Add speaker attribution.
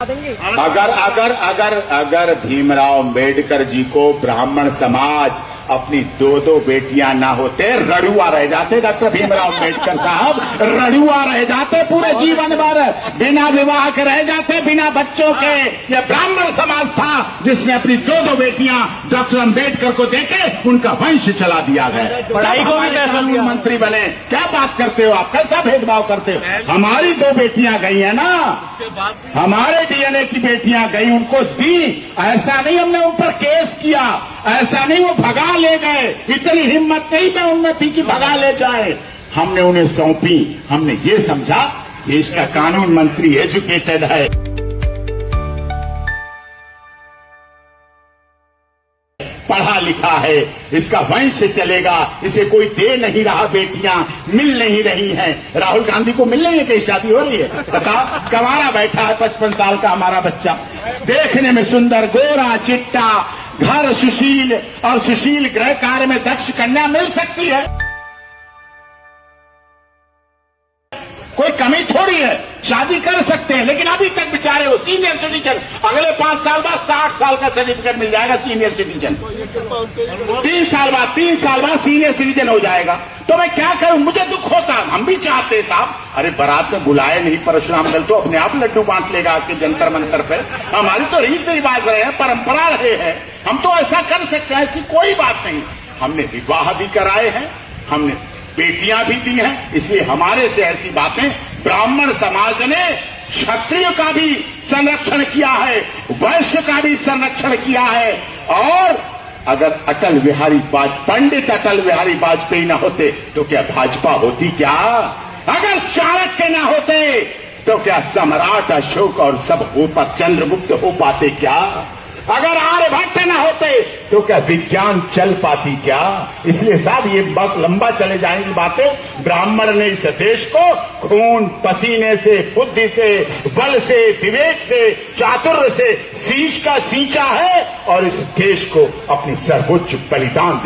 Speaker 1: अगर अगर अगर अगर भीमराव अम्बेडकर जी को ब्राह्मण समाज अपनी दो बेटियां ना होते, रड़ुआ रह जाते डॉक्टर भीमराव अम्बेडकर साहब, रड़ुआ रह जाते पूरे जीवन भर, बिना विवाह के रह जाते, बिना बच्चों के। यह ब्राह्मण समाज था जिसने अपनी दो बेटियां डॉक्टर अम्बेडकर को देके उनका वंश चला दिया गया।
Speaker 2: पढ़ाई को भी कानून
Speaker 1: मंत्री बने, क्या बात करते हो आप, कैसा भेदभाव करते हो? हमारी दो बेटियां गई है ना, हमारे डीएनए की बेटियां गई, उनको दी। ऐसा नहीं हमने उन पर केस किया, ऐसा नहीं वो भगा ले गए, इतनी हिम्मत नहीं मैं उनमें थी कि भगा ले जाए। हमने उन्हें सौंपी, हमने ये समझा देश का कानून मंत्री एजुकेटेड है, पढ़ा लिखा है, इसका वंश चलेगा, इसे कोई दे नहीं रहा, बेटियां मिल नहीं रही हैं। राहुल गांधी को मिल रही है, कहीं शादी हो रही है? बताओ, कवारा बैठा है 55 साल का हमारा बच्चा, देखने में सुंदर, गोरा चिट्टा, घर सुशील और सुशील गृह कार्य में दक्ष कन्या मिल सकती है, कोई कमी थोड़ी है, शादी कर सकते हैं। लेकिन अभी तक बेचारे हो सीनियर सिटीजन, अगले 5 साल बाद 60 साल का सर्टिफिकेट मिल जाएगा सीनियर सिटीजन, 3 साल बाद सीनियर सिटीजन हो जाएगा। तो मैं क्या करूं, मुझे दुख होता, हम भी चाहते साहब, अरे बारात में बुलाए नहीं परशुराम दल तो अपने आप लड्डू बांट लेगा आपके जंतर मंतर पर। हमारी तो रीत रिवाज रहे हैं, परंपरा रहे हैं, हम तो ऐसा कर सकते हैं, ऐसी कोई बात नहीं। हमने विवाह भी कराए हैं, हमने बेटियां भी दी हैं, इसलिए हमारे से ऐसी बातें, ब्राह्मण समाज ने क्षत्रिय का भी संरक्षण किया है, वैश्य का भी संरक्षण किया है। और अगर पंडित अटल बिहारी वाजपेयी ना होते तो क्या भाजपा होती? क्या अगर चाणक्य ना होते तो क्या सम्राट अशोक और सब चंद्रगुप्त हो पाते? क्या अगर आर्यभट्ट न होते तो क्या विज्ञान चल पाती? क्या? इसलिए साहब ये बहुत लंबा चले जाएंगी बातें। ब्राह्मण ने इस देश को खून पसीने से, बुद्धि से, बल से, विवेक से, चातुर्य से सींचा है और इस देश को अपनी सर्वोच्च बलिदान